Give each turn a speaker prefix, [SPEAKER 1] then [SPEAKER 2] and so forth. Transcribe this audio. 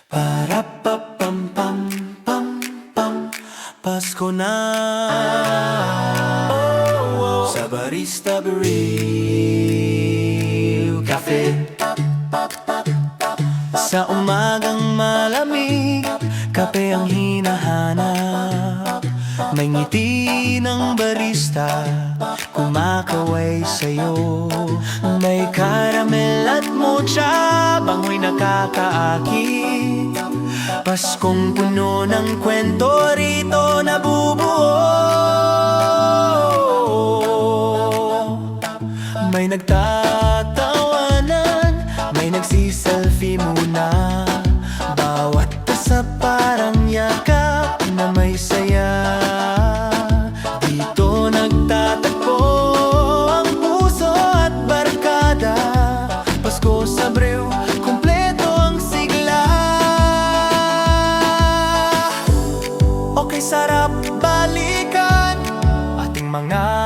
[SPEAKER 1] Para pa pam pam pam pam, Pasko na. Sa Barista Brew Cafe. Sa umagang malamig, kape ang hinahanap. May ngiti ng barista, kumakaway sa'yo. May caramel at mocha, bango'y nakakaakit. Paskong puno ng kwento, rito nabubuo. May nagtatawanan, may nagsiselfie muna. Bawat tasa parang yakap na may saya. Dito nagtatagpo ang puso at barkada. Pasko sa Brew, kumpleto ang sigla. Okay, sarap balikan ating mga